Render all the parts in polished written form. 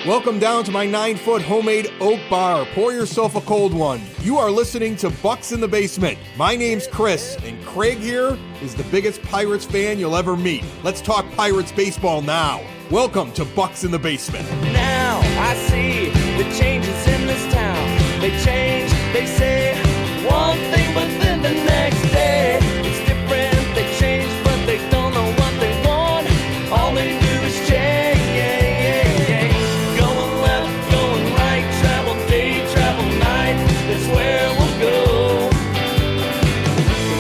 Welcome down to my 9-foot homemade oak bar. Pour yourself a cold one. You are listening to Bucs in the Basement. My name's Chris, and Craig here is the biggest Pirates fan you'll ever meet. Let's talk Pirates baseball now. Welcome to Bucs in the Basement. Now I see the changes in this town. They change, they say one thing, but then the next day it's different. They change, but they don't know what they want. All they do is change. Going left, going right, travel day, travel night. That's where we'll go.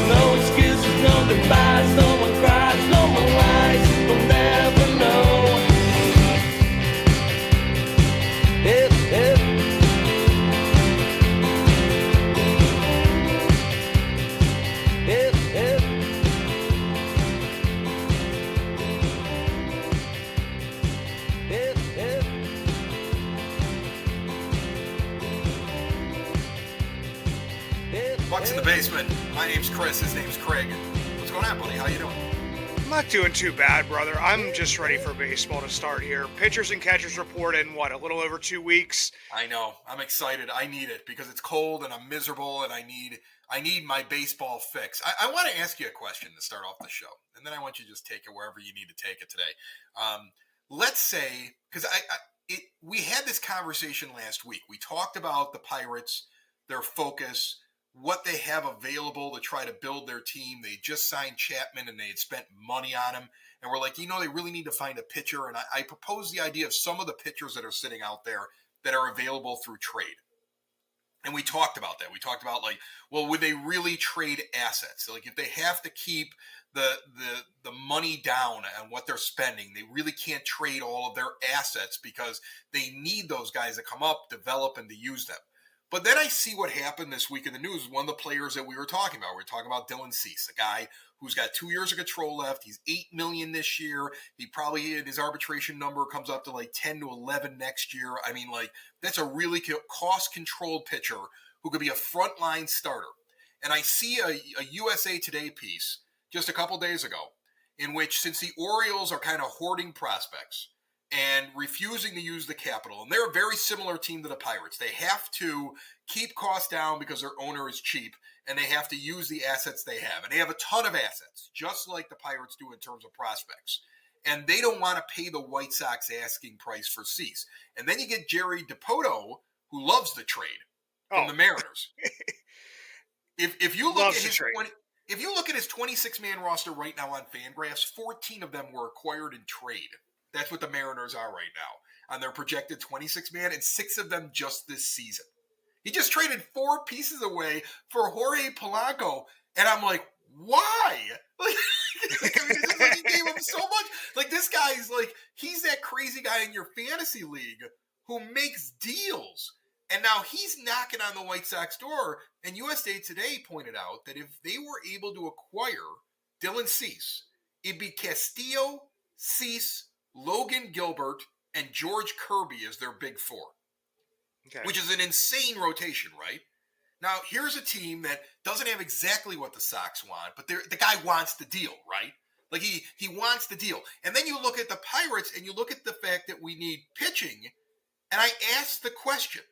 No excuses, no goodbyes, no one cries, no one lies. We'll never know. Bucs in the Basement. My name's Chris. His name's Craig. What's going on, buddy? How you doing? I'm not doing too bad, brother. I'm just ready for baseball to start here. Pitchers and catchers report in, a little over 2 weeks? I know. I'm excited. I need it because it's cold and I'm miserable and I need my baseball fix. I want to ask you a question to start off the show, and then I want you to just take it wherever you need to take it today. Let's say, because we had this conversation last week. We talked about the Pirates, their focus, what they have available to try to build their team. They just signed Chapman and they had spent money on him. And we're like, they really need to find a pitcher. And I proposed the idea of some of the pitchers that are sitting out there that are available through trade. And we talked about that. We talked about would they really trade assets? Like if they have to keep the money down on what they're spending, they really can't trade all of their assets because they need those guys to come up, develop, and to use them. But then I see what happened this week in the news. One of the players that we were talking about, Dylan Cease, a guy who's got 2 years of control left. He's $8 million this year. He probably, his arbitration number comes up to 10 to 11 next year. I mean, that's a really cost-controlled pitcher who could be a frontline starter. And I see a USA Today piece just a couple days ago in which, since the Orioles are kind of hoarding prospects and refusing to use the capital, and they're a very similar team to the Pirates. They have to keep costs down because their owner is cheap, and they have to use the assets they have. And they have a ton of assets, just like the Pirates do in terms of prospects. And they don't want to pay the White Sox asking price for Cease. And then you get Jerry DiPoto, who loves the trade from the Mariners. If you look at his 26-man roster right now on Fangraphs, 14 of them were acquired in trade. That's what the Mariners are right now on their projected 26-man, and 6 of them just this season. He just traded 4 pieces away for Jorge Polanco, and I'm like, why? He gave him so much. This guy's he's that crazy guy in your fantasy league who makes deals, and now he's knocking on the White Sox door. And USA Today pointed out that if they were able to acquire Dylan Cease, it'd be Castillo, Cease, Logan Gilbert, and George Kirby as their big 4, which is an insane rotation, right? Now, here's a team that doesn't have exactly what the Sox want, but the guy wants the deal, right? He wants the deal. And then you look at the Pirates and you look at the fact that we need pitching, and I ask the question,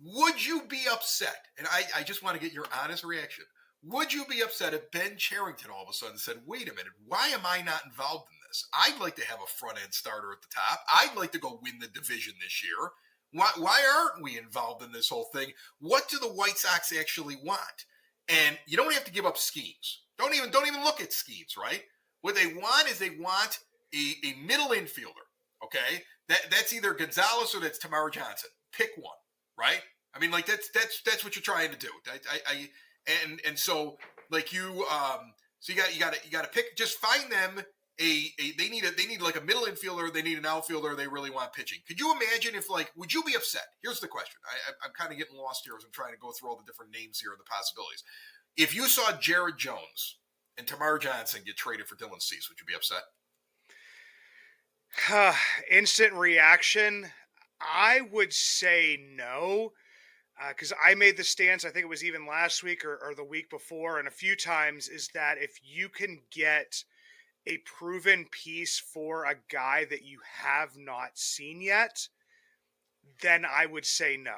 would you be upset? And I just want to get your honest reaction. Would you be upset if Ben Cherington all of a sudden said, wait a minute, why am I not involved in this? I'd like to have a front-end starter at the top. I'd like to go win the division this year. Why aren't we involved in this whole thing? What do the White Sox actually want? And you don't have to give up schemes. Don't even look at schemes, right? What they want is a middle infielder, okay? That's either Gonzalez or that's Tamar Johnson. Pick one, right? I mean, that's what you're trying to do. So you got to pick. Just find them they need a middle infielder. They need an outfielder. They really want pitching. Could you imagine if would you be upset? Here's the question. I'm kind of getting lost here as I'm trying to go through all the different names here and the possibilities. If you saw Jared Jones and Tamar Johnson get traded for Dylan Cease, would you be upset? Instant reaction. I would say no. Because I made the stance, I think it was even last week or the week before, and a few times, is that if you can get a proven piece for a guy that you have not seen yet, then I would say no.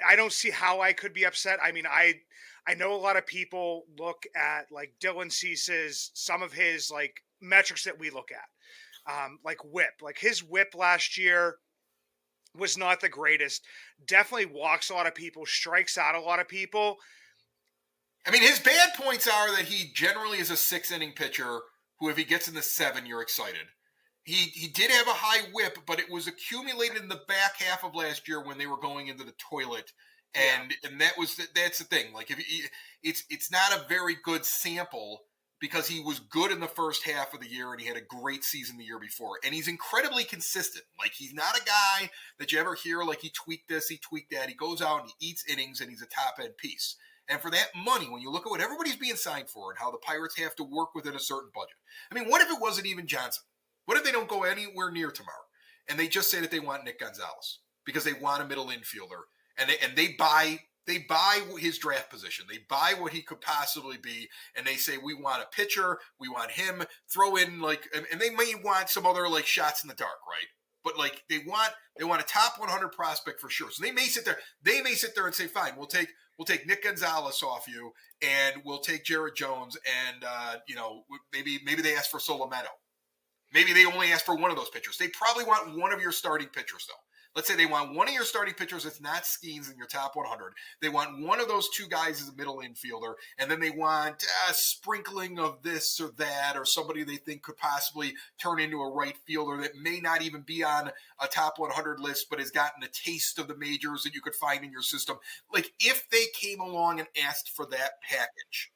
I don't see how I could be upset. I mean, I know a lot of people look at like Dylan Cease's some of his like metrics that we look at, like whip. Like his whip last year was not the greatest. Definitely walks a lot of people, strikes out a lot of people. I mean, his bad points are that he generally is a 6 inning pitcher who, if he gets in the 7, you're excited. He did have a high whip, but it was accumulated in the back half of last year when they were going into the toilet, and that's the thing. Like it's not a very good sample because he was good in the first half of the year and he had a great season the year before, and he's incredibly consistent. Like he's not a guy that you ever hear like he tweaked this, he tweaked that. He goes out and he eats innings and he's a top end piece. And for that money, when you look at what everybody's being signed for and how the Pirates have to work within a certain budget, I mean, what if it wasn't even Johnson? What if they don't go anywhere near tomorrow and they just say that they want Nick Gonzalez because they want a middle infielder and they buy his draft position. They buy what he could possibly be, and they say we want a pitcher, we want him. Throw in like, and they may want some other like shots in the dark, right? But like they want a top 100 prospect for sure. So they may sit there and say, fine, we'll take Nick Gonzalez off you, and we'll take Jared Jones, and maybe they ask for Solomento. Maybe they only ask for one of those pitchers. They probably want one of your starting pitchers, though. Let's say they want one of your starting pitchers that's not Skeens in your top 100. They want one of those two guys as a middle infielder, and then they want a sprinkling of this or that or somebody they think could possibly turn into a right fielder that may not even be on a top 100 list but has gotten a taste of the majors that you could find in your system. Like, if they came along and asked for that package,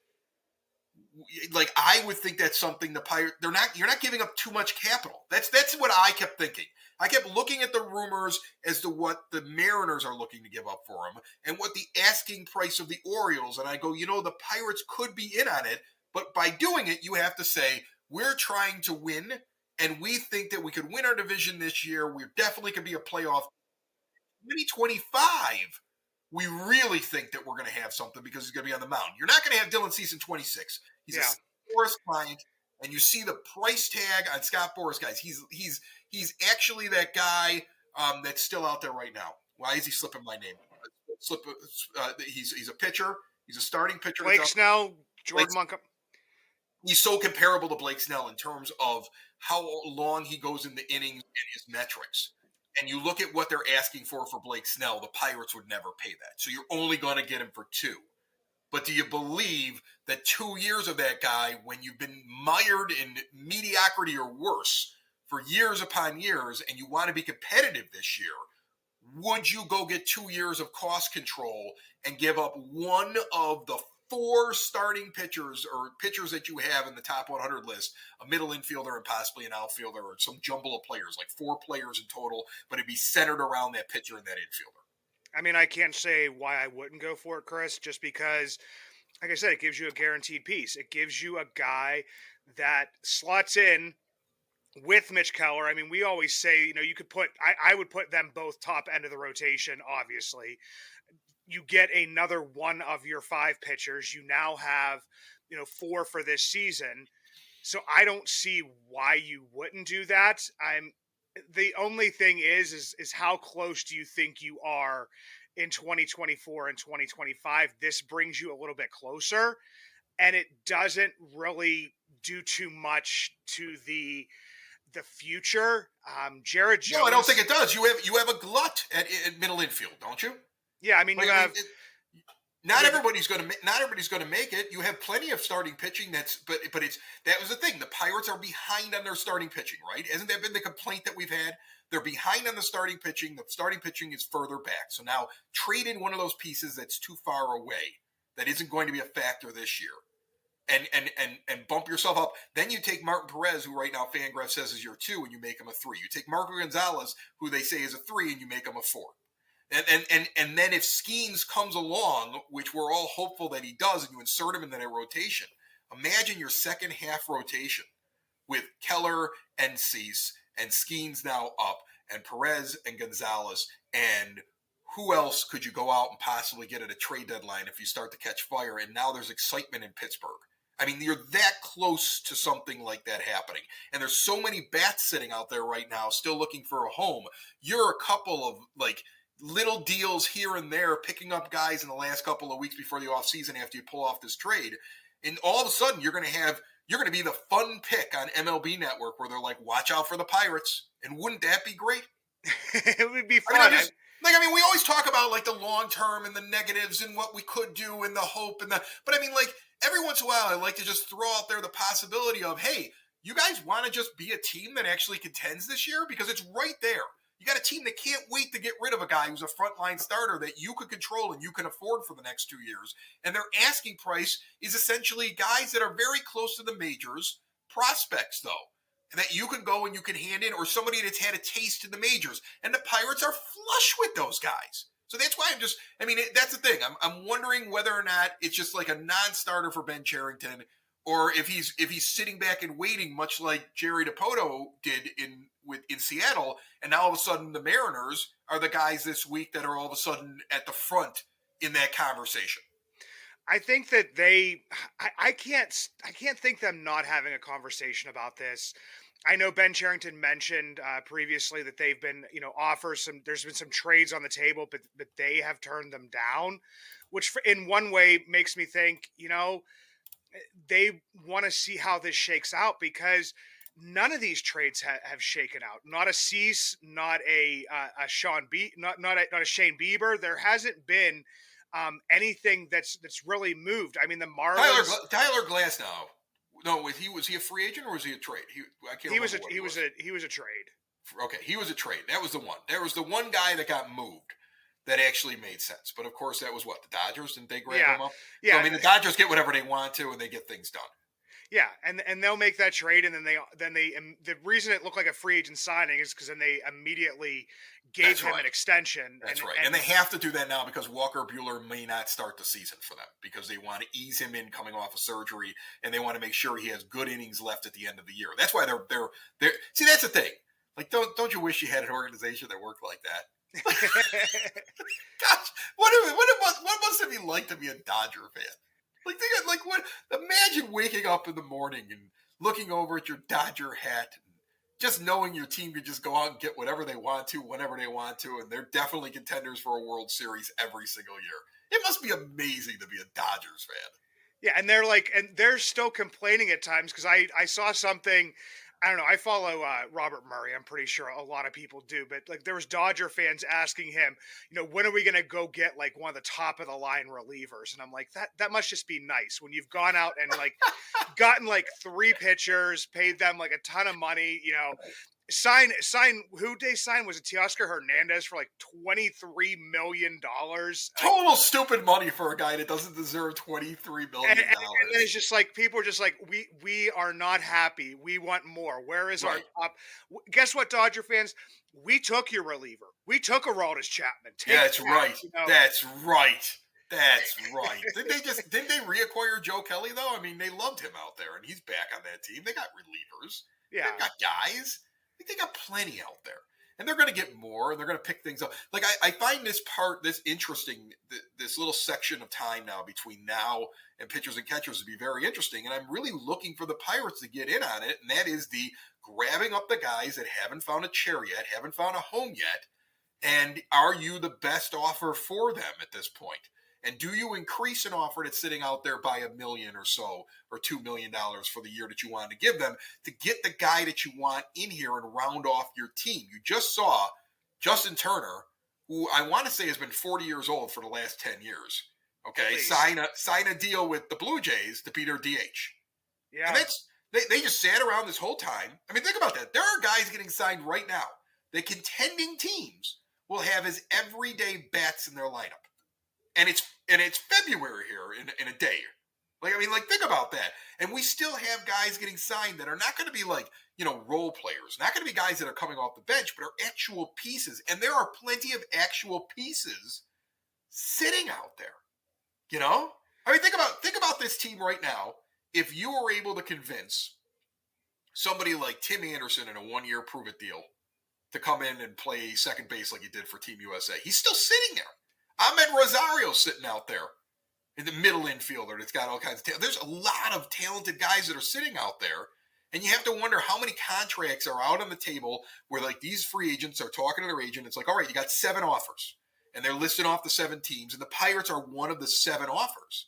like I would think that's something the Pirates, you're not giving up too much capital. That's what I kept thinking. I kept looking at the rumors as to what the Mariners are looking to give up for him and what the asking price of the Orioles. And I go, the Pirates could be in on it, but by doing it, you have to say, we're trying to win and we think that we could win our division this year. We definitely could be a playoff. 2025. We really think that we're going to have something because he's going to be on the mound. You're not going to have Dylan Cease in 26. He's a Boris client, and you see the price tag on Scott Boris, guys. He's actually that guy that's still out there right now. Why is he slipping my name? He's a pitcher. He's a starting pitcher. Blake Snell, Jordan Montgomery. He's so comparable to Blake Snell in terms of how long he goes in the innings and his metrics. And you look at what they're asking for Blake Snell, the Pirates would never pay that. So you're only going to get him for 2. But do you believe that 2 years of that guy, when you've been mired in mediocrity or worse for years upon years, and you want to be competitive this year, would you go get 2 years of cost control and give up one of the 4 starting pitchers or pitchers that you have in the top 100 list, a middle infielder and possibly an outfielder or some jumble of players, like 4 players in total, but it'd be centered around that pitcher and that infielder? I mean, I can't say why I wouldn't go for it, Chris, just because, like I said, it gives you a guaranteed piece. It gives you a guy that slots in with Mitch Keller. I mean, we always say, you could I would put them both top end of the rotation, obviously. You get another one of your 5 pitchers. You now have, 4 for this season. So I don't see why you wouldn't do that. The only thing is how close do you think you are in 2024 and 2025? This brings you a little bit closer, and it doesn't really do too much to the future. Jared Jones. No, I don't think it does. You have a glut at middle infield, don't you? Yeah, I mean, you have. Not everybody's going to make it. You have plenty of starting pitching. But that was the thing. The Pirates are behind on their starting pitching, right? Hasn't that been the complaint that we've had? They're behind on the starting pitching. The starting pitching is further back. So now trade in one of those pieces that's too far away, that isn't going to be a factor this year, and bump yourself up. Then you take Martin Perez, who right now Fangraph says is your 2, and you make him a 3. You take Marco Gonzalez, who they say is a 3, and you make him a 4. And then if Skeens comes along, which we're all hopeful that he does, and you insert him in that rotation, imagine your second half rotation with Keller and Cease and Skeens now up and Perez and Gonzalez, and who else could you go out and possibly get at a trade deadline if you start to catch fire? And now there's excitement in Pittsburgh. I mean, you're that close to something like that happening. And there's so many bats sitting out there right now still looking for a home. You're a couple of like little deals here and there, picking up guys in the last couple of weeks before the offseason after you pull off this trade. And all of a sudden you're going to be the fun pick on MLB Network where they're like, watch out for the Pirates. And wouldn't that be great? It would be fun. I mean, we always talk about like the long term and the negatives and what we could do and the hope but I mean, like every once in a while, I like to just throw out there the possibility of, hey, you guys want to just be a team that actually contends this year? Because it's right there. You got a team that can't wait to get rid of a guy who's a frontline starter that you could control and you can afford for the next 2 years. And their asking price is essentially guys that are very close to the majors, prospects though, that you can go and you can hand in, or somebody that's had a taste in the majors. And the Pirates are flush with those guys. So that's why that's the thing. I'm wondering whether or not it's just like a non-starter for Ben Cherington, or if he's sitting back and waiting, much like Jerry DiPoto did in Seattle, and now all of a sudden the Mariners are the guys this week that are all of a sudden at the front in that conversation. I think that I can't think them not having a conversation about this. I know Ben Cherington mentioned previously that they've been, offers there's been some trades on the table, but they have turned them down, which in one way makes me think, they want to see how this shakes out, because none of these trades have shaken out. Not a Cease, not a not a Shane Bieber. There hasn't been anything that's really moved. I mean, the Marlins. Tyler Glasnow. No, was he a free agent or was he a trade? He was a trade. Okay, he was a trade. That was the one. There was the one guy that got moved that actually made sense. But of course, that was what, the Dodgers? Didn't they grab him up? Yeah. So, I mean, the Dodgers get whatever they want to, and they get things done. Yeah, and they'll make that trade, and then the reason it looked like a free agent signing is because then they immediately gave him an extension. That's right. And they have to do that now because Walker Buehler may not start the season for them, because they want to ease him in coming off of surgery, and they want to make sure he has good innings left at the end of the year. That's why they're see, that's the thing. Like, don't you wish you had an organization that worked like that? Gosh, what must it be like to be a Dodger fan? Imagine waking up in the morning and looking over at your Dodger hat and just knowing your team could just go out and get whatever they want to, whenever they want to, and they're definitely contenders for a World Series every single year. It must be amazing to be a Dodgers fan. Yeah, and they're still complaining at times, because I saw something. I don't know. I follow Robert Murray. I'm pretty sure a lot of people do. But like, there was Dodger fans asking him, when are we going to go get like one of the top of the line relievers? And I'm like, that must just be nice when you've gone out and like gotten like 3 pitchers, paid them like a ton of money, sign who they signed, was it Teoscar Hernandez for like $23 million? Total stupid money for a guy that doesn't deserve $23 million. And it's just like, people are just like, we are not happy. We want more. Where is our top? Guess what, Dodger fans? We took your reliever. We took Aroldis Chapman. That's right. That's right. That's right. Didn't they reacquire Joe Kelly though? I mean, they loved him out there, and he's back on that team. They got relievers. Yeah. They got guys. They got plenty out there, and they're going to get more, and they're going to pick things up. Like, I find this interesting, this little section of time now between now and pitchers and catchers to be very interesting, and I'm really looking for the Pirates to get in on it, and that is the grabbing up the guys that haven't found a chair yet, haven't found a home yet, and are you the best offer for them at this point? And do you increase an offer that's sitting out there by $1 million or so, or $2 million for the year that you want to give them, to get the guy that you want in here and round off your team? You just saw Justin Turner, who I want to say has been 40 years old for the last 10 years. Okay, sign a deal with the Blue Jays to be their DH. Yeah, and they just sat around this whole time. I mean, think about that. There are guys getting signed right now that contending teams will have as everyday bats in their lineup. And it's February here in a day. Think about that. And we still have guys getting signed that are not going to be like, role players. Not going to be guys that are coming off the bench, but are actual pieces. And there are plenty of actual pieces sitting out there. I mean, think about this team right now. If you were able to convince somebody like Tim Anderson in a 1-year prove-it deal to come in and play second base like he did for Team USA, he's still sitting there. Ahmed Rosario sitting out there the middle infielder that's got all kinds of talent. There's a lot of talented guys that are sitting out there. And you have to wonder how many contracts are out on the table where like these free agents are talking to their agent. It's like, all right, you got 7 offers and they're listing off the 7 teams and the Pirates are one of the 7 offers.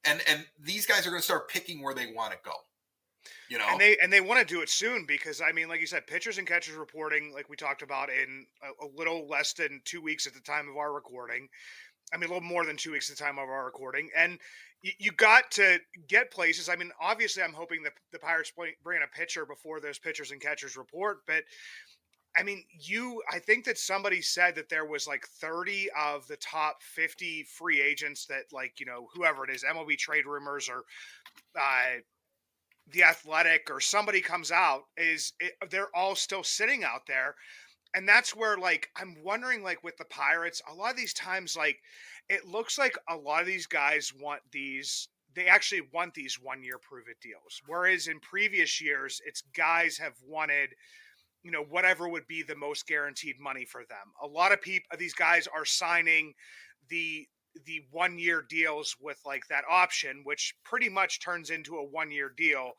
And these guys are going to start picking where they want to go. You know, and they want to do it soon because I mean, like you said, pitchers and catchers reporting, like we talked about, in a little less than 2 weeks at the time of our recording. I mean, a little more than 2 weeks at the time of our recording, and you got to get places. I mean, obviously, I'm hoping that the Pirates bring in a pitcher before those pitchers and catchers report, but I mean, I think that somebody said that there was like 30 of the top 50 free agents that, like, you know, whoever it is, MLB Trade Rumors or The Athletic or somebody comes out, they're all still sitting out there. And that's where, like, I'm wondering, like, with the Pirates, a lot of these times, like, it looks like a lot of these guys they actually want these 1-year prove it deals. Whereas in previous years, it's guys have wanted, you know, whatever would be the most guaranteed money for them. A lot of these guys are signing the 1-year deals with like that option, which pretty much turns into a 1-year deal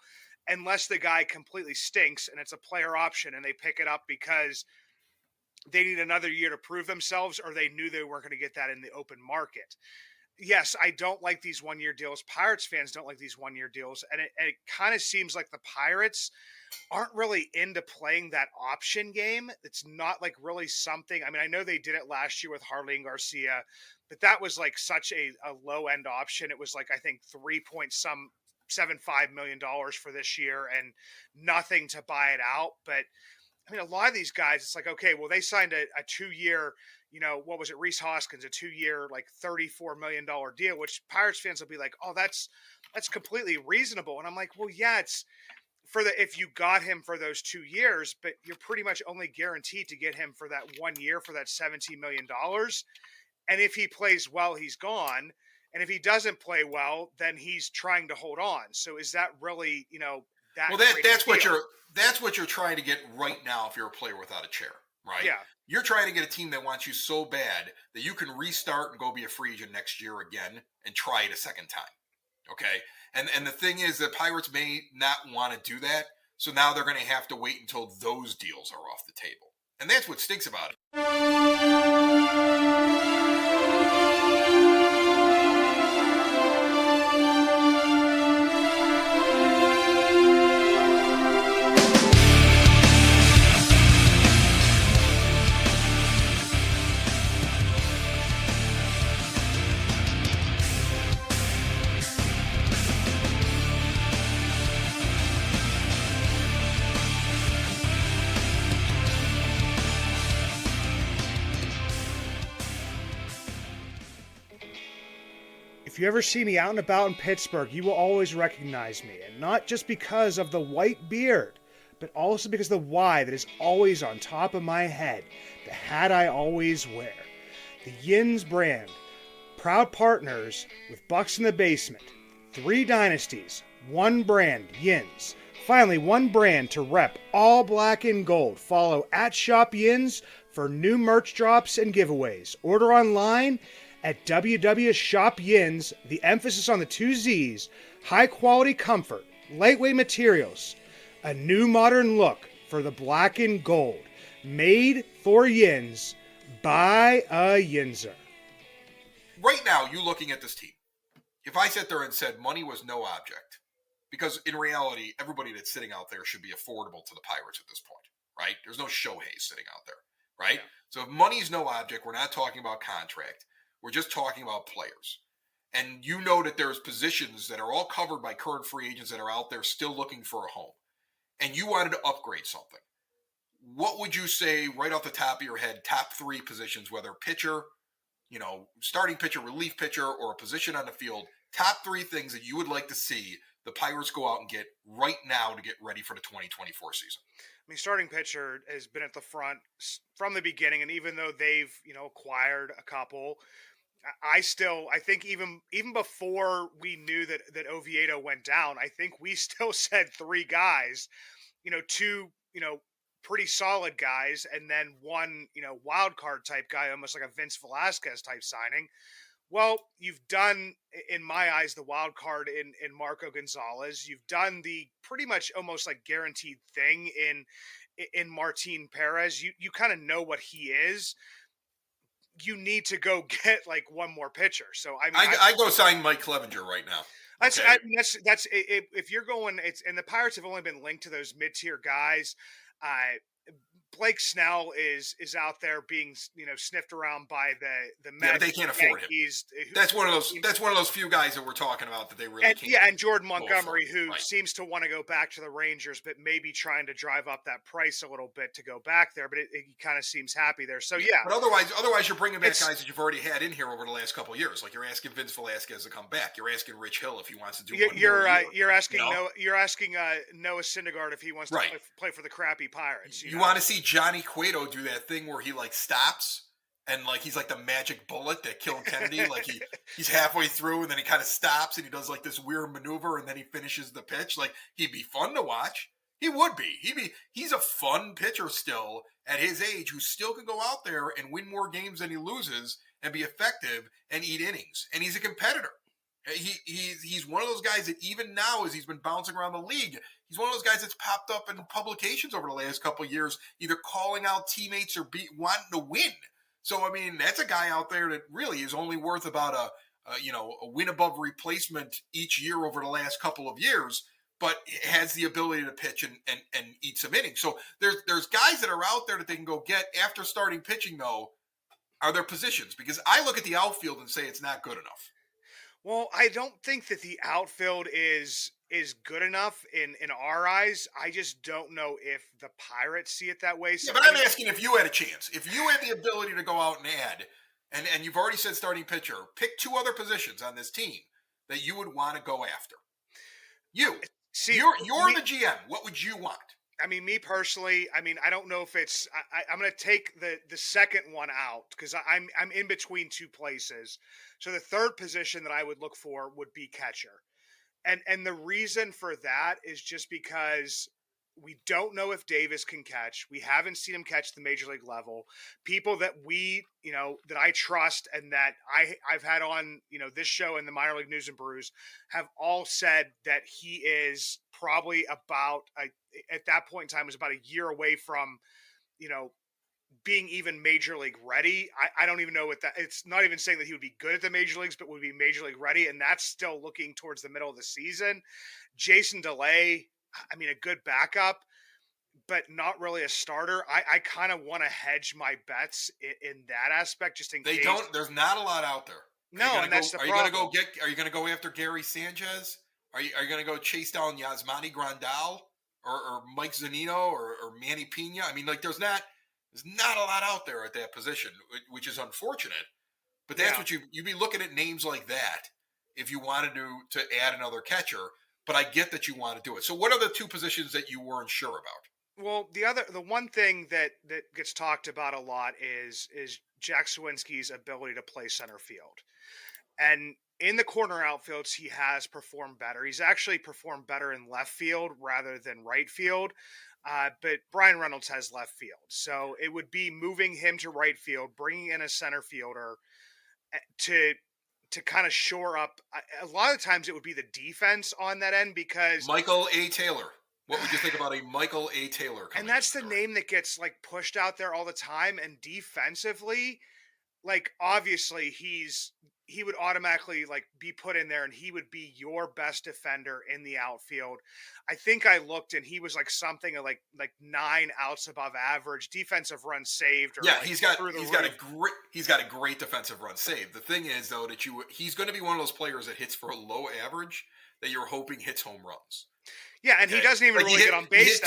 unless the guy completely stinks and it's a player option and they pick it up because they need another year to prove themselves or they knew they weren't going to get that in the open market. Yes, I don't like these 1-year deals. Pirates fans don't like these 1-year deals. And it kind of seems like the Pirates aren't really into playing that option game. It's not like really something. I mean, I know they did it last year with Harley Garcia, but that was like such a low end option. It was like, I think $3.75 million for this year and nothing to buy it out. But I mean, a lot of these guys, it's like, okay, well, they signed a 2-year, you know, what was it? Reese Hoskins, a 2-year, like $34 million deal, which Pirates fans will be like, oh, that's completely reasonable. And I'm like, well, yeah, it's if you got him for those 2 years, but you're pretty much only guaranteed to get him for that 1 year for that $17 million. And if he plays well, he's gone. And if he doesn't play well, then he's trying to hold on. So is that really, you know, that's what you're trying to get right now if you're a player without a chair, right? Yeah. You're trying to get a team that wants you so bad that you can restart and go be a free agent next year again and try it a second time. Okay? And the thing is that Pirates may not want to do that, so now they're going to have to wait until those deals are off the table. And that's what stinks about it. If you ever see me out and about in Pittsburgh, you will always recognize me. And not just because of the white beard, but also because of the Y that is always on top of my head, the hat I always wear. The Yins brand, proud partners with Bucs in the Basement. 3 dynasties, 1 brand, Yins. Finally, 1 brand to rep all black and gold. Follow at Shop Yins for new merch drops and giveaways. Order online at www.shopyins, the emphasis on the 2 Z's, high quality comfort, lightweight materials, a new modern look for the black and gold, made for Yins by a Yinzer. Right now, you looking at this team, if I sat there and said money was no object, because in reality, everybody that's sitting out there should be affordable to the Pirates at this point, right? There's no Shohei sitting out there, right? Yeah. So if money's no object, we're not talking about contract. We're just talking about players. And you know that there's positions that are all covered by current free agents that are out there still looking for a home. And you wanted to upgrade something. What would you say right off the top of your head, top 3 positions, whether pitcher, you know, starting pitcher, relief pitcher, or a position on the field, top 3 things that you would like to see the Pirates go out and get right now to get ready for the 2024 season? I mean, starting pitcher has been at the front from the beginning, and even though they've, you know, acquired a couple, I think even before we knew that Oviedo went down, I think we still said 3 guys, you know, 2, you know, pretty solid guys, and then 1, you know, wild card type guy, almost like a Vince Velasquez type signing. Well, you've done, in my eyes, the wild card in Marco Gonzalez. You've done the pretty much almost like guaranteed thing in Martin Perez. You kind of know what he is. You need to go get like one more pitcher. So I mean, I go sign Mike Clevenger right now. Okay. if you're going, it's and the Pirates have only been linked to those mid tier guys. Uh, Blake Snell is out there being sniffed around by the Yeah, but Mets, they can't afford him. Yankees. That's one of those. That's one of those few guys that we're talking about that they really And can't. yeah, and Jordan go for. Montgomery, who Right. seems to want to go back to the Rangers, but maybe trying to drive up that price a little bit to go back there. But he kind of seems happy there. So yeah, But otherwise, you're bringing back It's- guys that you've already had in here over the last couple of years. Like you're asking Vince Velasquez to come back. You're asking Rich Hill if he wants to do. you're asking you know? Noah Syndergaard if he wants to Right. play for the crappy Pirates. You want to see Johnny Cueto do that thing where he like stops and like he's like the magic bullet that killed Kennedy. Like he's halfway through and then he kind of stops and he does like this weird maneuver and then he finishes the pitch. Like he'd be fun to watch. He would be. He's a fun pitcher still at his age who still can go out there and win more games than he loses and be effective and eat innings. And he's a competitor. He's one of those guys that even now as he's been bouncing around the league, he's one of those guys that's popped up in publications over the last couple of years, either calling out teammates or wanting to win. So I mean, that's a guy out there that really is only worth about a win above replacement each year over the last couple of years, but has the ability to pitch and eat some innings. So there's guys that are out there that they can go get after starting pitching though. Are their positions? Because I look at the outfield and say it's not good enough. Well, I don't think that the outfield is good enough in our eyes. I just don't know if the Pirates see it that way. So, Yeah, but I'm asking if you had a chance. If you had the ability to go out and add, and you've already said starting pitcher, pick two other positions on this team that you would want to go after. see, You're the GM. What would you want? I mean, me personally, I mean, I don't know if it's. I'm going to take the second one out because I'm in between two places. So the third position that I would look for would be catcher, and the reason for that is just because we don't know if Davis can catch. We haven't seen him catch the major league level. People that that I trust and that I've had on this show and the minor league news and brews have all said that he is probably about at that point in time was about a year away from being even major league ready. I don't even know what that. It's not even saying that he would be good at the major leagues, but would be major league ready, and that's still looking towards the middle of the season. Jason DeLay, I mean, a good backup, but not really a starter. I kind of want to hedge my bets in that aspect, just in They case. don't. There's not a lot out there. No, and that's the Are you problem. going to go get? Are you going to go after Gary Sanchez? Are you going to go chase down Yasmani Grandal or Mike Zunino or Manny Pena? I mean, like there's not a lot out there at that position, which is unfortunate. But that's what you'd be looking at names like that if you wanted to add another catcher. But I get that you want to do it. So what are the two positions that you weren't sure about? Well, the one thing that gets talked about a lot is Jack Sawinski's ability to play center field, and in the corner outfields he has performed better. He's actually performed better in left field rather than right field. But Brian Reynolds has left field, so it would be moving him to right field, bringing in a center fielder to kind of shore up. A lot of times it would be the defense on that end because Michael A. Taylor. What would you think about a Michael A. Taylor? And that's the name that gets like pushed out there all the time. And defensively, like obviously he would automatically like be put in there and he would be your best defender in the outfield. I think I looked and he was like something like 9 outs above average, defensive runs saved. Or yeah, like he's got a great defensive run saved. The thing is though that he's going to be one of those players that hits for a low average that you're hoping hits home runs. Yeah, and he doesn't even really get on base.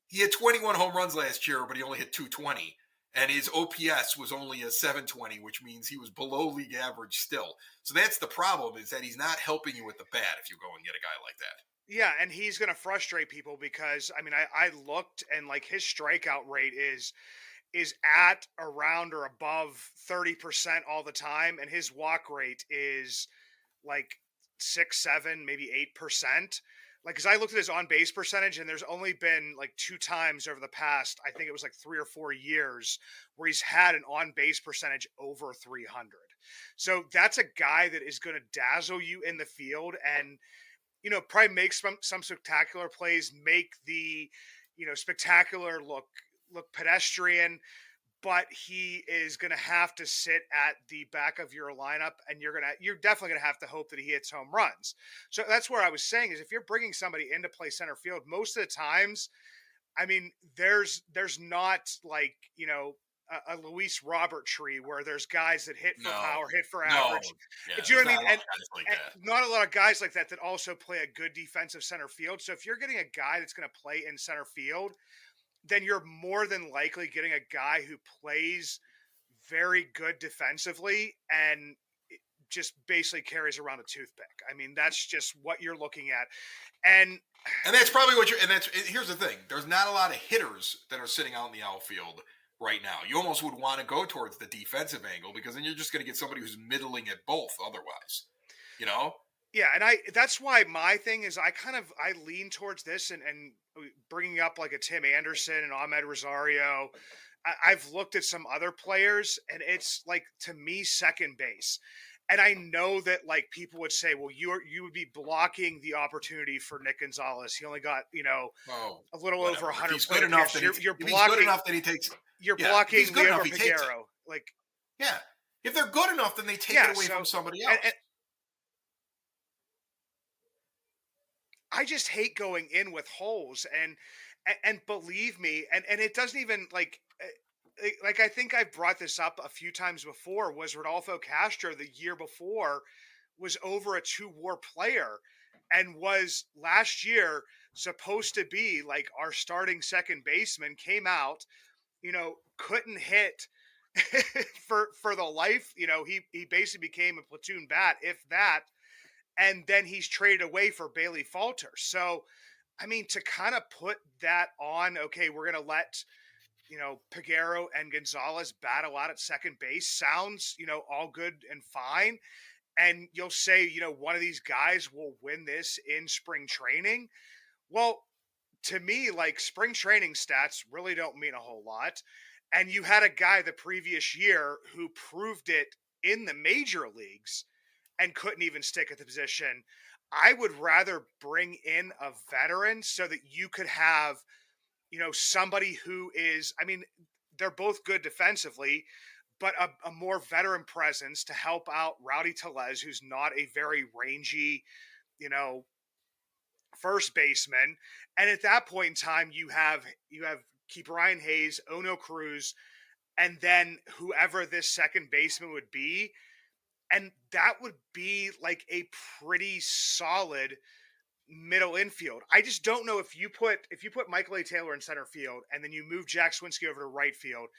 He had 21 home runs last year, but he only hit 220. And his OPS was only a 720, which means he was below league average still. So that's the problem, is that he's not helping you with the bat if you go and get a guy like that. Yeah, and he's going to frustrate people because, I mean, I looked and, like, his strikeout rate is at around or above 30% all the time, and his walk rate is, like, 6, 7, maybe 8%. like, because I looked at his on base percentage, and there's only been like 2 times over the past, I think it was like 3 or 4 years, where he's had an on base percentage over 300. So that's a guy that is going to dazzle you in the field, and probably make some spectacular plays, make the spectacular look pedestrian, but he is going to have to sit at the back of your lineup, and you're definitely going to have to hope that he hits home runs. So that's where I was saying is, if you're bringing somebody in to play center field, most of the times, I mean, there's not like, a Luis Robert tree where there's guys that hit for No, power, hit for no, average. yeah, Do you there's know what I not a mean? lot And, of guys like and that. not a lot of guys like that also play a good defensive center field. So if you're getting a guy that's going to play in center field, then you're more than likely getting a guy who plays very good defensively and just basically carries around a toothpick. I mean, that's just what you're looking at. And And that's probably what you're. And here's the thing: there's not a lot of hitters that are sitting out in the outfield right now. You almost would want to go towards the defensive angle because then you're just going to get somebody who's middling at both. Otherwise, you know. yeah, and that's why my thing is I lean towards this, and bringing up like a Tim Anderson and Ahmed Rosario. I've looked at some other players, and it's like, to me, second base. And I know that like people would say, well, you would be blocking the opportunity for Nick Gonzalez. He only got Oh, a little whatever. over If 100 he's plate good enough, appearances. then You're if he's good blocking. enough, then he takes. You're Yeah, if blocking he's good Leo enough, he takes it. Piguero. Like, Yeah, if they're good enough, then they take yeah, it away so from somebody else. and I just hate going in with holes, and believe me, and it doesn't even like I think I've brought this up a few times before. Was Rodolfo Castro the year before was over a 2-WAR player, and was last year supposed to be like our starting second baseman, came out, couldn't hit for the life. He basically became a platoon bat, if that, and then he's traded away for Bailey Falter. So, I mean, to kind of put that on, okay, we're going to let, Piguero and Gonzalez battle out at second base sounds, all good and fine. And you'll say, one of these guys will win this in spring training. Well, to me, like, spring training stats really don't mean a whole lot. And you had a guy the previous year who proved it in the major leagues and couldn't even stick at the position. I would rather bring in a veteran so that you could have, somebody who is, I mean, they're both good defensively, but a more veteran presence to help out Rowdy Tellez, who's not a very rangy, you know, first baseman. And at that point in time, you have keep Ryan Hayes, Ono Cruz, and then whoever this second baseman would be. And that would be like a pretty solid middle infield. I just don't know if you put Michael A. Taylor in center field and then you move Jack Swinski over to right field,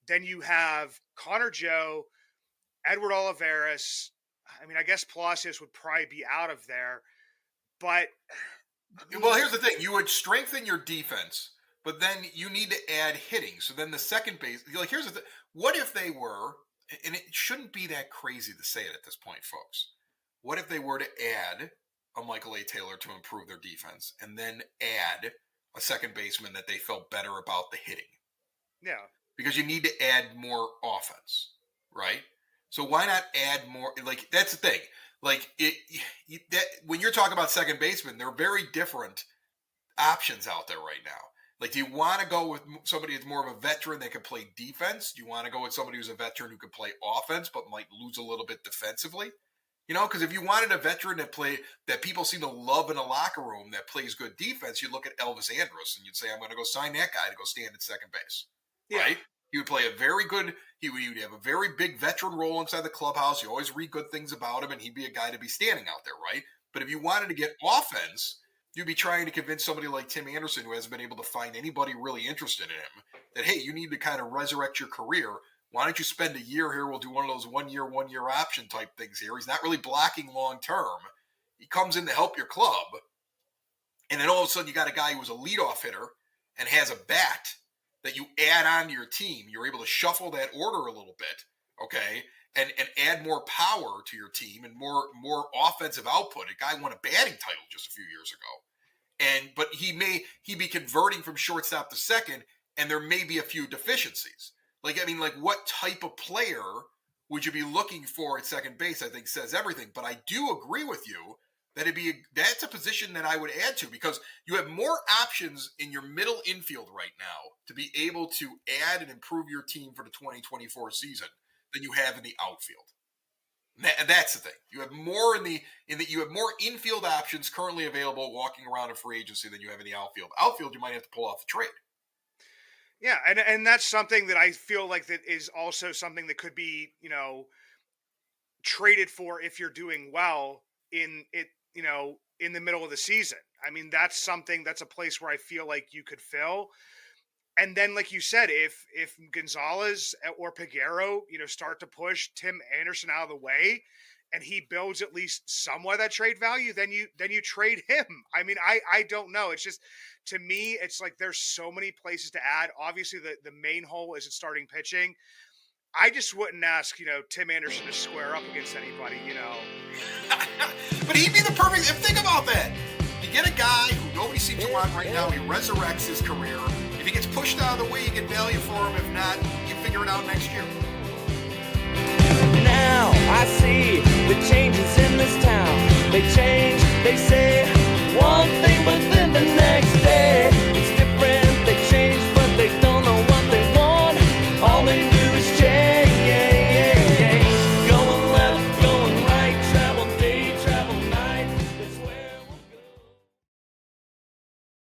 then you have Connor Joe, Edward Olivares. I mean, I guess Palacios would probably be out of there, but Well, here's the thing: you would strengthen your defense, but then you need to add hitting. So then the second base, like, here's the thing: what if they were, and it shouldn't be that crazy to say it at this point, folks. What if they were to add a Michael A. Taylor to improve their defense, and then add a second baseman that they felt better about the hitting? yeah, Because you need to add more offense, right? So why not add more? Like, that's the thing. Like, when you're talking about second baseman, they're very different options out there right now. Like, do you want to go with somebody that's more of a veteran that can play defense? Do you want to go with somebody who's a veteran who can play offense but might lose a little bit defensively? Because if you wanted a veteran that people seem to love in a locker room that plays good defense, you'd look at Elvis Andrus and you'd say, I'm going to go sign that guy to go stand at second base, yeah. right? He would play he would have a very big veteran role inside the clubhouse. You always read good things about him, and he'd be a guy to be standing out there, right? But if you wanted to get offense, you'd be trying to convince somebody like Tim Anderson, who hasn't been able to find anybody really interested in him, that, hey, you need to kind of resurrect your career. Why don't you spend a year here? We'll do one of those one-year option type things here. He's not really blocking long-term. He comes in to help your club, and then all of a sudden you got a guy who's a leadoff hitter and has a bat that you add on to your team. You're able to shuffle that order a little bit, okay, and add more power to your team and more offensive output. A guy won a batting title just a few years ago. But he be converting from shortstop to second, and there may be a few deficiencies. Like what type of player would you be looking for at second base? I think says everything. But I do agree with you that that's a position that I would add to, because you have more options in your middle infield right now to be able to add and improve your team for the 2024 season than you have in the outfield. And that's the thing. You have more you have more infield options currently available walking around a free agency than you have in the outfield. Outfield, you might have to pull off the trade. Yeah, and that's something that I feel like that is also something that could be, traded for if you're doing well in it, in the middle of the season. I mean, that's a place where I feel like you could fill. And then, like you said, if Gonzalez or Peguero, start to push Tim Anderson out of the way, and he builds at least somewhat of that trade value, then you trade him. I mean, I don't know. It's just, to me, it's like there's so many places to add. Obviously, the main hole is in starting pitching. I just wouldn't ask, Tim Anderson to square up against anybody, But he'd be the perfect. Think about that. You get a guy who nobody seems to want right now. He resurrects his career. If he gets pushed out of the way, you get value for him. If not, you figure it out next year. Now I see the changes in this town. They change, they say one thing, but then the next day